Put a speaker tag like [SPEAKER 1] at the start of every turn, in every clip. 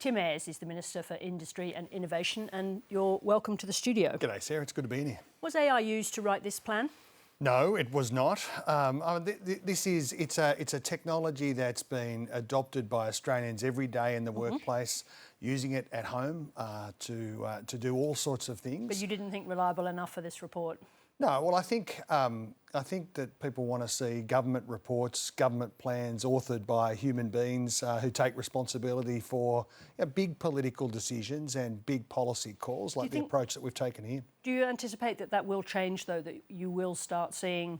[SPEAKER 1] Tim Ayres is the Minister for Industry and Innovation, and you're welcome to the studio.
[SPEAKER 2] G'day, Sarah. It's good to be in here.
[SPEAKER 1] Was AI used to write this plan?
[SPEAKER 2] No, it was not. It's a technology that's been adopted by Australians every day in the workplace, using it at home to do all sorts of things.
[SPEAKER 1] But you didn't think reliable enough for this report?
[SPEAKER 2] No, well, I think that people want to see government reports, government plans authored by human beings who take responsibility for big political decisions and big policy calls, like the approach that we've taken here.
[SPEAKER 1] Do you anticipate that that will change, though, that you will start seeing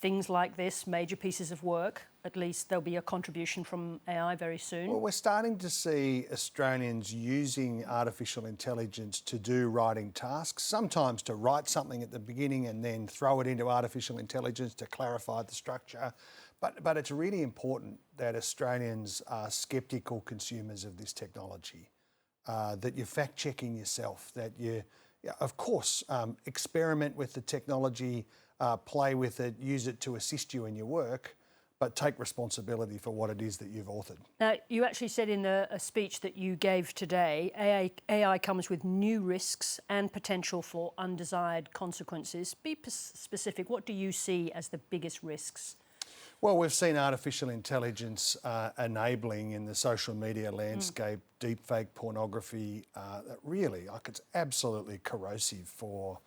[SPEAKER 1] things like this, major pieces of work? At least there'll be a contribution from AI very soon.
[SPEAKER 2] Well, we're starting to see Australians using artificial intelligence to do writing tasks, sometimes to write something at the beginning and then throw it into artificial intelligence to clarify the structure. But it's really important that Australians are sceptical consumers of this technology, that you're fact-checking yourself, that you, of course, experiment with the technology, play with it, use it to assist you in your work, but take responsibility for what it is that you've authored. Now,
[SPEAKER 1] you actually said in a speech that you gave today, AI comes with new risks and potential for undesired consequences. Be specific. What do you see as the biggest risks?
[SPEAKER 2] Well, we've seen artificial intelligence enabling in the social media landscape deepfake pornography that really, it's absolutely corrosive for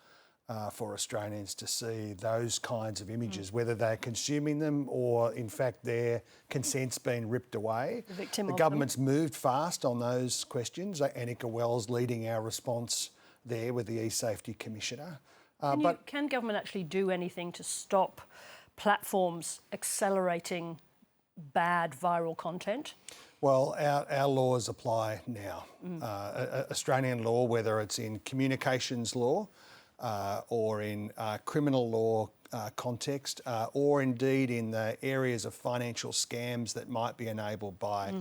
[SPEAKER 2] Australians to see those kinds of images, whether they're consuming them or, in fact, their consent's been ripped away. The government's moved fast on those questions. Annika Wells leading our response there with the e-Safety Commissioner.
[SPEAKER 1] Can government actually do anything to stop platforms accelerating bad viral content?
[SPEAKER 2] Well, our laws apply now. Australian law, whether it's in communications law, or in criminal law context, or indeed in the areas of financial scams that might be enabled by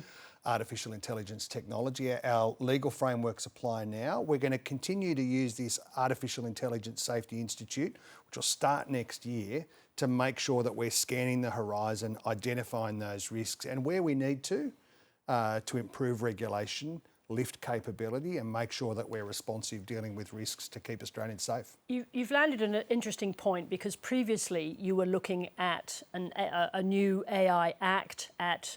[SPEAKER 2] artificial intelligence technology. Our legal frameworks apply now. We're going to continue to use this Artificial Intelligence Safety Institute, which will start next year, to make sure that we're scanning the horizon, identifying those risks, and where we need to improve regulation, lift capability and make sure that we're responsive dealing with risks to keep Australians safe.
[SPEAKER 1] You've landed an interesting point, because previously you were looking at a new AI Act, at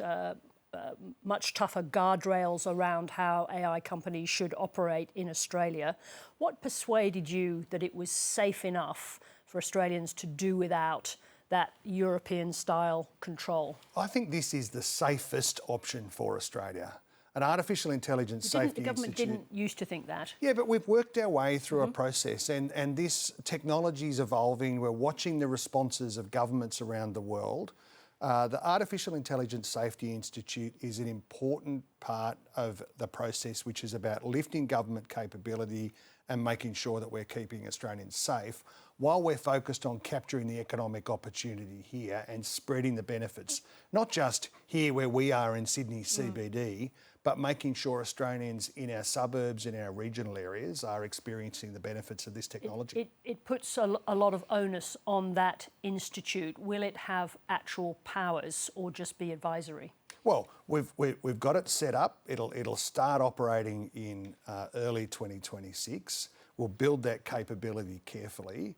[SPEAKER 1] much tougher guardrails around how AI companies should operate in Australia. What persuaded you that it was safe enough for Australians to do without that European-style control?
[SPEAKER 2] I think this is the safest option for Australia. An Artificial Intelligence Safety Institute.
[SPEAKER 1] The government didn't used to think that.
[SPEAKER 2] Yeah, but we've worked our way through a process, and this technology is evolving. We're watching the responses of governments around the world. The Artificial Intelligence Safety Institute is an important part of the process, which is about lifting government capability and making sure that we're keeping Australians safe, while we're focused on capturing the economic opportunity here and spreading the benefits, not just here where we are in Sydney CBD, but making sure Australians in our suburbs and our regional areas are experiencing the benefits of this technology.
[SPEAKER 1] It puts a lot of onus on that institute. Will it have actual powers or just be advisory?
[SPEAKER 2] Well, we've got it set up. It'll start operating in early 2026. We'll build that capability carefully.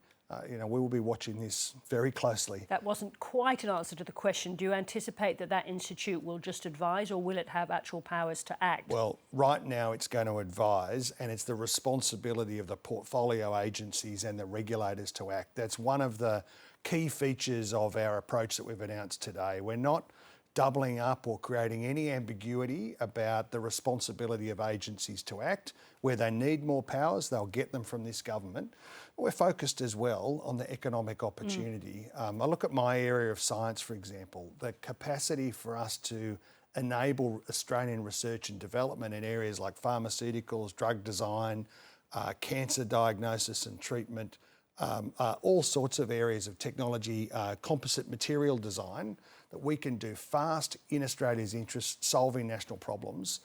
[SPEAKER 2] We will be watching this very closely.
[SPEAKER 1] That wasn't quite an answer to the question. Do you anticipate that institute will just advise, or will it have actual powers to act?
[SPEAKER 2] Well, right now it's going to advise, and it's the responsibility of the portfolio agencies and the regulators to act. That's one of the key features of our approach that we've announced today. We're not doubling up or creating any ambiguity about the responsibility of agencies to act. Where they need more powers, they'll get them from this government. We're focused as well on the economic opportunity. I look at my area of science, for example, the capacity for us to enable Australian research and development in areas like pharmaceuticals, drug design, cancer diagnosis and treatment, all sorts of areas of technology, composite material design, that we can do fast in Australia's interest, solving national problems.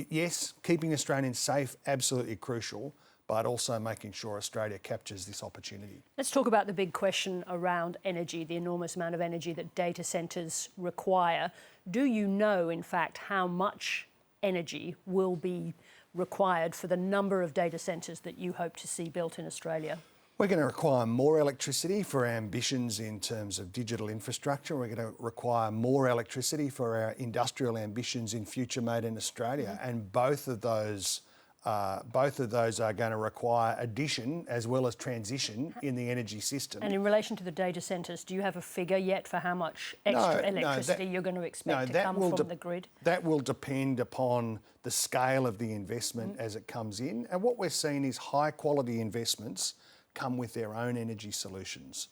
[SPEAKER 2] Yes, keeping Australians safe, absolutely crucial, but also making sure Australia captures this opportunity.
[SPEAKER 1] Let's talk about the big question around energy, the enormous amount of energy that data centres require. Do you know, in fact, how much energy will be required for the number of data centres that you hope to see built in Australia?
[SPEAKER 2] We're going to require more electricity for our ambitions in terms of digital infrastructure. We're going to require more electricity for our industrial ambitions in future made in Australia, and both of those are going to require addition as well as transition in the energy system.
[SPEAKER 1] And in relation to the data centres, do you have a figure yet for how much extra electricity you're going to expect to come from the grid?
[SPEAKER 2] That will depend upon the scale of the investment as it comes in. And what we're seeing is high quality investments come with their own energy solutions.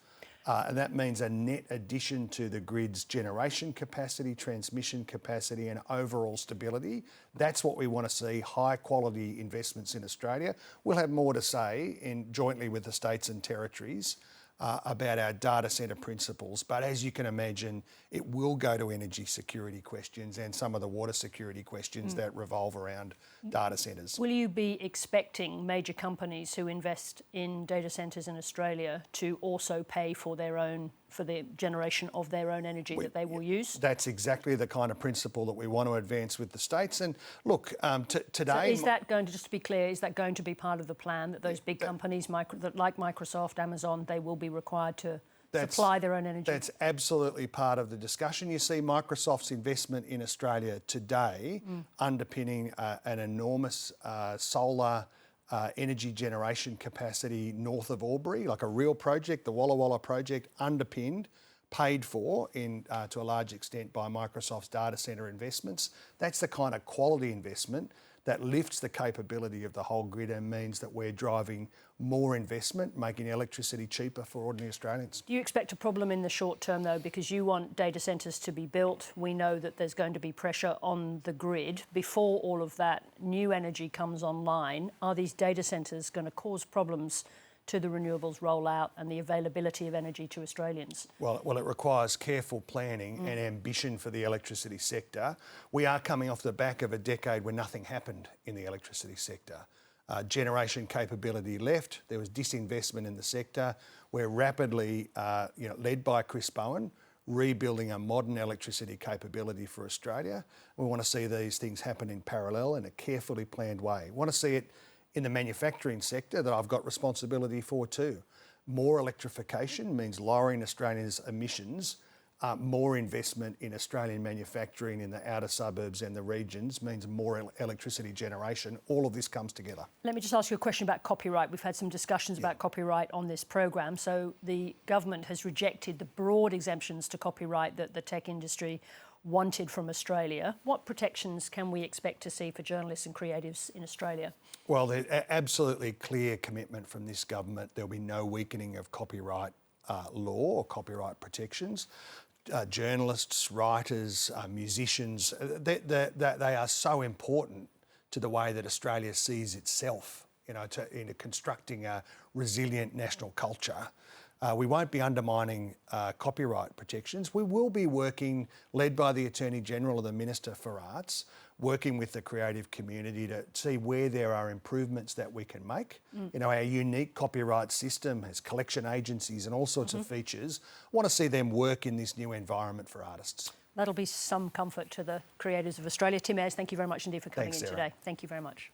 [SPEAKER 2] And that means a net addition to the grid's generation capacity, transmission capacity and overall stability. That's what we want to see, high quality investments in Australia. We'll have more to say jointly with the states and territories about our data centre principles. But as you can imagine, it will go to energy security questions and some of the water security questions that revolve around data centres.
[SPEAKER 1] Will you be expecting major companies who invest in data centres in Australia to also pay for the generation of their own energy that they will use?
[SPEAKER 2] That's exactly the kind of principle that we want to advance with the states. And look, today...
[SPEAKER 1] So is that going to, just to be clear, is that going to be part of the plan that those big companies like Microsoft, Amazon, they will be required to supply their own energy?
[SPEAKER 2] That's absolutely part of the discussion. You see Microsoft's investment in Australia today underpinning an enormous solar energy generation capacity north of Albury, like a real project, the Walla Walla project, underpinned, paid for to a large extent by Microsoft's data centre investments. That's the kind of quality investment that lifts the capability of the whole grid and means that we're driving more investment, making electricity cheaper for ordinary Australians.
[SPEAKER 1] Do you expect a problem in the short term, though, because you want data centres to be built? We know that there's going to be pressure on the grid. Before all of that new energy comes online, are these data centres going to cause problems to the renewables rollout and the availability of energy to Australians? Well,
[SPEAKER 2] it requires careful planning and ambition for the electricity sector. We are coming off the back of a decade where nothing happened in the electricity sector. Generation capability left. There was disinvestment in the sector. We're rapidly, led by Chris Bowen, rebuilding a modern electricity capability for Australia. We want to see these things happen in parallel in a carefully planned way. We want to see it in the manufacturing sector that I've got responsibility for too. More electrification means lowering Australia's emissions. More investment in Australian manufacturing in the outer suburbs and the regions means more electricity generation. All of this comes together.
[SPEAKER 1] Let me just ask you a question about copyright. We've had some discussions about copyright on this program. So the government has rejected the broad exemptions to copyright that the tech industry wanted from Australia. What protections can we expect to see for journalists and creatives in Australia?
[SPEAKER 2] Well, there's absolutely clear commitment from this government. There'll be no weakening of copyright law or copyright protections. Journalists, writers, musicians, they are so important to the way that Australia sees itself, into constructing a resilient national culture. We won't be undermining copyright protections. We will be working, led by the Attorney General or the Minister for Arts, working with the creative community to see where there are improvements that we can make. Our unique copyright system has collection agencies and all sorts of features. I want to see them work in this new environment for artists.
[SPEAKER 1] That'll be some comfort to the creators of Australia. Tim Ayres, thank you very much indeed for coming in today. Thank you very much.